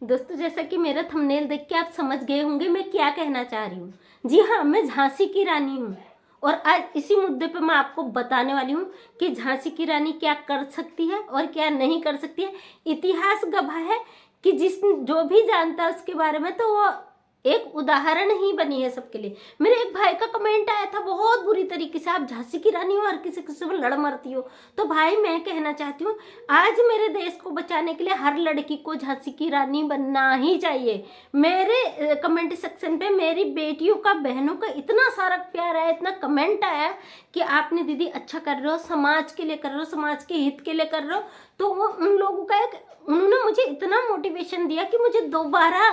दोस्तों, जैसा कि मेरा थंबनेल देख के आप समझ गए होंगे मैं क्या कहना चाह रही हूँ। जी हाँ, मैं झांसी की रानी हूँ और आज इसी मुद्दे पर मैं आपको बताने वाली हूँ कि झांसी की रानी क्या कर सकती है और क्या नहीं कर सकती है। इतिहास गवाह है कि जो भी जानता है उसके बारे में, तो वो एक उदाहरण ही बनी है सबके लिए। मेरे एक भाई का कमेंट आया था बहुत बुरी तरीके से, आप झांसी की रानी हो और किसी किसी पर लड़ मरती हो। तो भाई, मैं कहना चाहती हूँ आज मेरे देश को बचाने के लिए हर लड़की को झांसी की रानी बनना ही चाहिए। मेरे कमेंट सेक्शन पे मेरी बेटियों का, बहनों का इतना सारा प्यार आया, इतना कमेंट आया कि आपने दीदी अच्छा कर रहे हो, समाज के लिए कर रहे हो, समाज के हित के लिए कर रहे हो। तो वो उन लोगों का उन्होंने मुझे इतना मोटिवेशन दिया कि मुझे दोबारा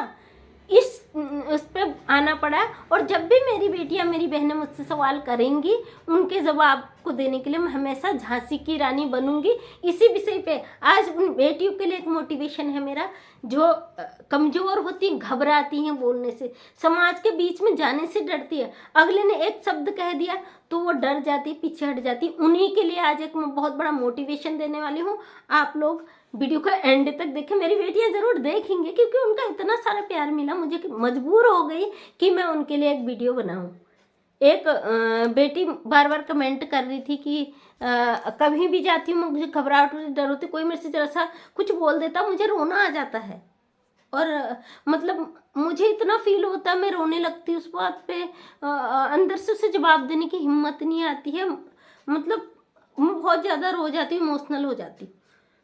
उस पर आना पड़ा। और जब भी मेरी बेटियां, मेरी बहनें मुझसे सवाल करेंगी, उनके जवाब को देने के लिए मैं हमेशा झांसी की रानी बनूंगी। इसी विषय पे आज उन बेटियों के लिए एक मोटिवेशन है मेरा, जो कमजोर होती, घबराती हैं बोलने से, समाज के बीच में जाने से डरती है। अगले ने एक शब्द कह दिया तो वो डर जाती, पीछे हट जाती। उन्हीं के लिए आज एक मैं बहुत बड़ा मोटिवेशन देने वाली हूँ। आप लोग वीडियो का एंड तक देखें, मेरी बेटियां जरूर देखेंगे क्योंकि उनका इतना सारा प्यार मिला मुझे कि मजबूर हो गई कि मैं उनके लिए एक वीडियो बनाऊं। एक बेटी बार बार कमेंट कर रही थी कि कभी भी जाती हूँ मुझे घबराहट होती, डर होती, कोई मेरे से जरा सा कुछ बोल देता मुझे रोना आ जाता है। और मतलब मुझे इतना फील होता है, मैं रोने लगती हूँ उस बात पे। अंदर से उसे जवाब देने की हिम्मत नहीं आती है। मतलब मैं बहुत ज़्यादा रो जाती हूँ, इमोशनल हो जाती हूँ।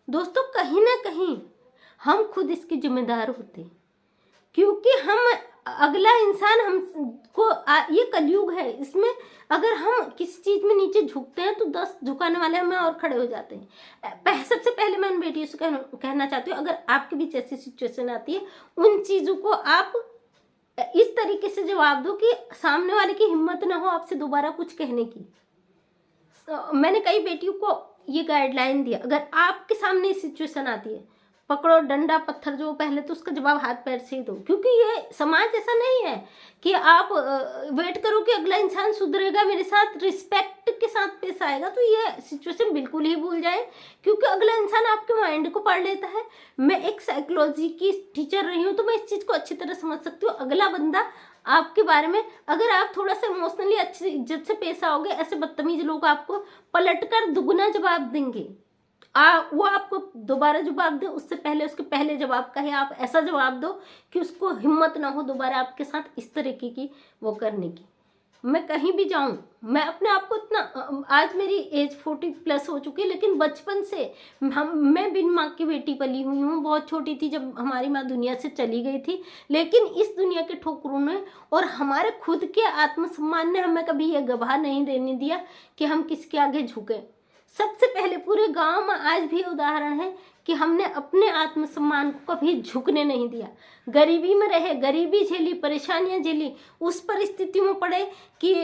दोस्तों, कहीं ना कहीं हम खुद इसके जिम्मेदार होते हैं क्योंकि हम अगला इंसान हमको ये कलयुग है, इसमें अगर हम किसी चीज में नीचे झुकते हैं तो 10 झुकाने वाले हमें और खड़े हो जाते हैं। सबसे पहले मैं उन बेटियों से कहना चाहती हूँ, अगर आपके बीच ऐसी सिचुएशन आती है, उन चीजों को आप इस तरीके से जवाब दो कि सामने वाले की हिम्मत ना हो आपसे दोबारा कुछ कहने की। मैंने कई बेटियों को ये गाइडलाइन दिया, अगर आपके सामने सिचुएशन आती है, पकड़ो डंडा पत्थर, जो पहले तो उसका जवाब हाथ पैर से ही दो। क्योंकि ये समाज ऐसा नहीं है कि आप वेट करो कि अगला इंसान सुधरेगा, मेरे साथ रिस्पेक्ट के साथ पेश आएगा। तो ये सिचुएशन बिल्कुल ही भूल जाए क्योंकि अगला इंसान आपके माइंड को पढ़ लेता है। मैं एक साइकोलॉजी की टीचर रही हूँ तो मैं इस चीज़ को अच्छी तरह समझ सकती हूँ। अगला बंदा आपके बारे में, अगर आप थोड़ा सा इमोशनली अच्छी इज्जत से पेश आओगे, ऐसे बदतमीज लोग आपको पलटकर दुगना जवाब देंगे। वो आपको दोबारा जवाब दे उससे पहले उसके पहले जवाब का ही आप ऐसा जवाब दो कि उसको हिम्मत ना हो दोबारा आपके साथ इस तरीके की वो करने की। मैं कहीं भी जाऊं, मैं अपने आप को इतना, आज मेरी एज 40+ हो चुकी है, लेकिन बचपन से मैं बिन माँ की बेटी पली हुई हूँ। बहुत छोटी थी जब हमारी माँ दुनिया से चली गई थी, लेकिन इस दुनिया के ठोकरों ने और हमारे खुद के आत्मसम्मान ने हमें कभी ये गवाह नहीं देने दिया कि हम किसके आगे झुके। सबसे पहले पूरे गांव में आज भी उदाहरण है कि हमने अपने आत्मसम्मान को कभी झुकने नहीं दिया। गरीबी में रहे, गरीबी झेली, परेशानियां झेली, उस परिस्थितियों में पड़े कि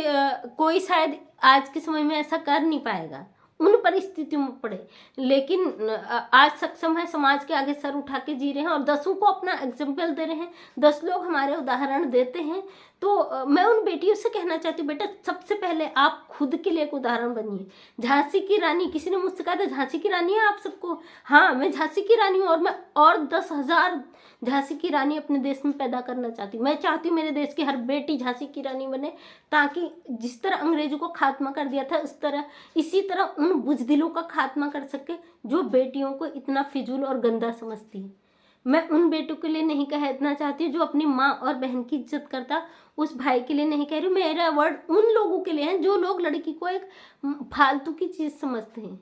कोई शायद आज के समय में ऐसा कर नहीं पाएगा, उन परिस्थितियों में पड़े, लेकिन आज सक्षम है, समाज के आगे सर उठा के जी रहे हैं और 10 को अपना एग्जाम्पल दे रहे हैं। 10 लोग हमारे उदाहरण देते हैं। तो मैं उन बेटियों से कहना चाहती हूँ, बेटा सबसे पहले आप खुद के लिए एक उदाहरण बनिए। झांसी की रानी, किसी ने मुझसे कहा था झांसी की रानी है आप सबको, हाँ मैं झांसी की रानी हूँ और मैं और 10,000 झांसी की रानी अपने देश में पैदा करना चाहती हूँ। मैं चाहती हूँ मेरे देश की हर बेटी झांसी की रानी बने, ताकि जिस तरह अंग्रेजों को खात्मा कर दिया था इसी तरह उन बुजदिलों का खात्मा कर सके जो बेटियों को इतना फिजूल और गंदा समझती है। मैं उन बेटों के लिए नहीं कहना चाहती जो अपनी माँ और बहन की इज्जत करता, उस भाई के लिए नहीं कह रही। मेरा वर्ड उन लोगों के लिए है जो लोग लड़की को एक फालतू की चीज समझते हैं,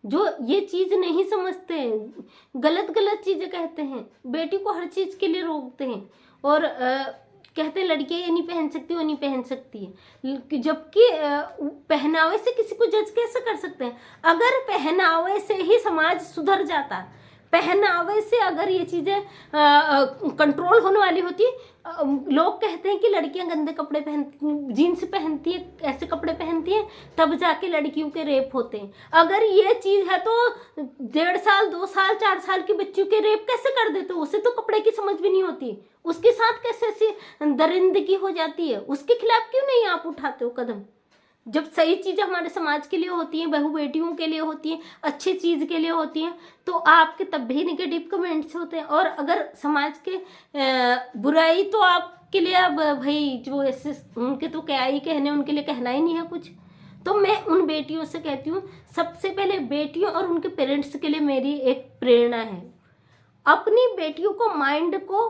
जो ये चीज नहीं समझते हैं, गलत गलत चीजें कहते हैं, बेटी को हर चीज के लिए रोकते हैं और कहते हैं लड़कियां ये नहीं पहन सकती, वो नहीं पहन सकती है, जबकि पहनावे से किसी को जज कैसे कर सकते हैं? अगर पहनावे से ही समाज सुधर जाता, पहनावे से अगर ये चीजें कंट्रोल होने वाली होती। लोग कहते हैं कि लड़कियां गंदे कपड़े पहनती, जीन्स पहनती है, ऐसे कपड़े पहनती हैं, तब जाके लड़कियों के रेप होते हैं। अगर ये चीज है तो 1.5 साल 2 साल 4 साल की बच्चियों के रेप कैसे कर देते हो? उसे तो कपड़े की समझ भी नहीं होती, उसके साथ कैसे ऐसी दरिंदगी हो जाती है? उसके खिलाफ क्यों नहीं आप उठाते हो कदम? जब सही चीज़ हमारे समाज के लिए होती हैं, बहू बेटियों के लिए होती हैं, अच्छी चीज़ के लिए होती हैं, तो आपके तब भी नेगेटिव कमेंट्स होते हैं। और अगर समाज के बुराई तो आपके लिए अब भाई जो ऐसे उनके तो क्या ही कहने, उनके लिए कहना ही नहीं है कुछ। तो मैं उन बेटियों से कहती हूँ, सबसे पहले बेटियों और उनके पेरेंट्स के लिए मेरी एक प्रेरणा है, अपनी बेटियों को माइंड को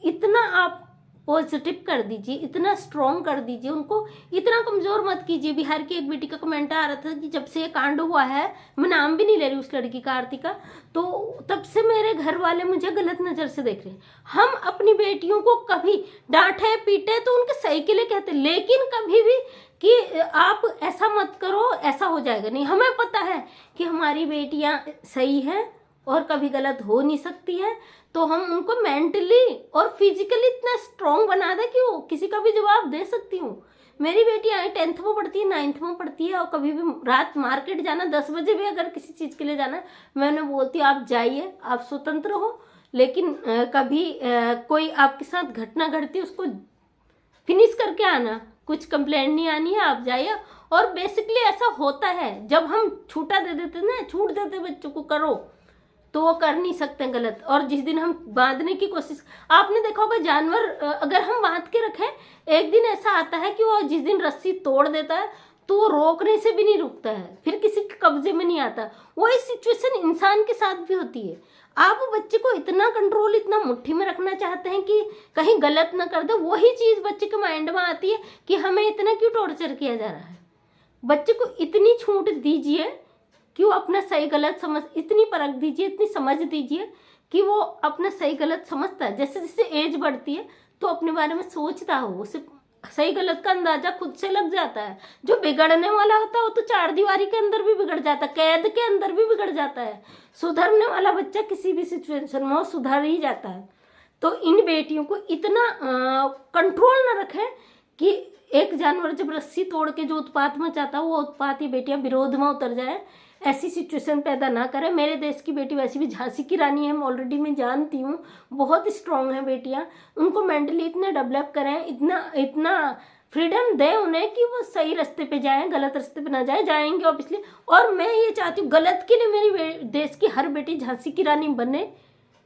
इतना आप पॉजिटिव कर दीजिए, इतना स्ट्रॉन्ग कर दीजिए, उनको इतना कमज़ोर मत कीजिए। बिहार की एक बेटी का कमेंट आ रहा था कि जब से ये कांड हुआ है, मैं नाम भी नहीं ले रही उस लड़की का, आरतिका, तो तब से मेरे घर वाले मुझे गलत नज़र से देख रहे हैं। हम अपनी बेटियों को कभी डांटे पीटे तो उनके सही के लिए कहते, लेकिन कभी भी कि आप ऐसा मत करो, ऐसा हो जाएगा नहीं। हमें पता है कि हमारी बेटियां सही हैं और कभी गलत हो नहीं सकती है, तो हम उनको मेंटली और फिजिकली इतना स्ट्रॉन्ग बना दें कि वो किसी का भी जवाब दे सकती हूँ। मेरी बेटी आई 10th में पढ़ती है, 9th में पढ़ती है, और कभी भी रात मार्केट जाना 10 बजे भी अगर किसी चीज़ के लिए जाना है, मैं उन्हें बोलती हूँ आप जाइए, आप स्वतंत्र हो, लेकिन कभी कोई आपके साथ घटना घटती है उसको फिनिश करके आना, कुछ कंप्लेंट नहीं आनी है, आप जाइए। और बेसिकली ऐसा होता है, जब हम छूटा दे देते ना, छूट देते बच्चों को करो, तो वो कर नहीं सकते गलत। और जिस दिन हम बांधने की कोशिश, आपने देखा होगा जानवर अगर हम बांध के रखें, एक दिन ऐसा आता है कि वो जिस दिन रस्सी तोड़ देता है तो वो रोकने से भी नहीं रुकता है, फिर किसी के कब्जे में नहीं आता। वही सिचुएशन इंसान के साथ भी होती है। आप बच्चे को इतना कंट्रोल, इतना मुट्ठी में रखना चाहते हैं कि कहीं गलत ना कर दे, वही चीज़ बच्चे के माइंड में आती है कि हमें इतना क्यों टॉर्चर किया जा रहा है। बच्चे को इतनी छूट दीजिए कि वो अपना सही गलत समझ, इतनी परख दीजिए, इतनी समझ दीजिए कि वो अपना सही गलत समझता है। जैसे जैसे एज बढ़ती है तो अपने बारे में सोचता हो, उसे सही गलत का अंदाजा खुद से लग जाता है। जो बिगड़ने वाला होता है वो तो चार दीवारी के अंदर भी बिगड़ जाता है, कैद के अंदर भी बिगड़ जाता है। सुधरने वाला बच्चा किसी भी सिचुएशन में वो सुधर ही जाता है। तो इन बेटियों को इतना कंट्रोल न रखें कि एक जानवर जब रस्सी तोड़ के जो उत्पात मचाता है, वो उत्पात ही बेटियां विरोध में उतर जाए, ऐसी सिचुएशन पैदा ना करें। मेरे देश की बेटी वैसे भी झांसी की रानी है, ऑलरेडी मैं जानती हूँ, बहुत स्ट्रांग है बेटियाँ। उनको मेंटली इतना डेवलप करें, इतना फ्रीडम दें उन्हें कि वो सही रास्ते पे जाएं, गलत रास्ते पे ना जाएं। जाएंगे ऑब्वियसली, और मैं ये चाहती हूँ गलत के लिए मेरी देश की हर बेटी झांसी की रानी बने,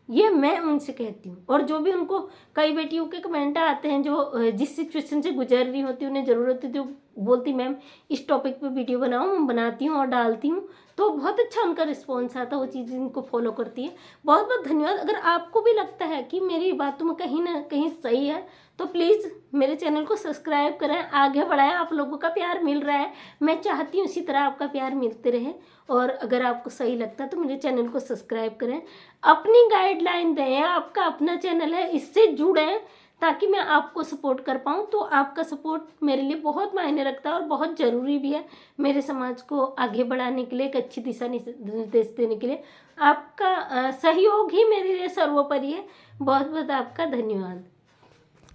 ये मैं उनसे कहती हूँ। और जो भी उनको, कई बेटियों के कमेंट आते हैं जो जिस सिचुएशन से गुजर रही होती, उन्हें ज़रूरत होती है, बोलती मैम इस टॉपिक पे वीडियो बनाओ, मैं बनाती हूँ और डालती हूँ, तो बहुत अच्छा उनका रिस्पॉन्स आता है, वो चीज़ इनको फॉलो करती है। बहुत बहुत धन्यवाद। अगर आपको भी लगता है कि मेरी बातों में कहीं ना कहीं सही है तो प्लीज़ मेरे चैनल को सब्सक्राइब करें, आगे बढ़ाएं। आप लोगों का प्यार मिल रहा है, मैं चाहती हूँ इसी तरह आपका प्यार मिलते रहे। और अगर आपको सही लगता है तो मेरे चैनल को सब्सक्राइब करें, अपनी गाइडलाइन दें, आपका अपना चैनल है, इससे जुड़ें ताकि मैं आपको सपोर्ट कर पाऊँ। तो आपका सपोर्ट मेरे लिए बहुत मायने रखता है और बहुत ज़रूरी भी है मेरे समाज को आगे बढ़ाने के लिए, एक अच्छी दिशा निर्देश देने के लिए। आपका सहयोग ही मेरे लिए सर्वोपरि है। बहुत बहुत आपका धन्यवाद।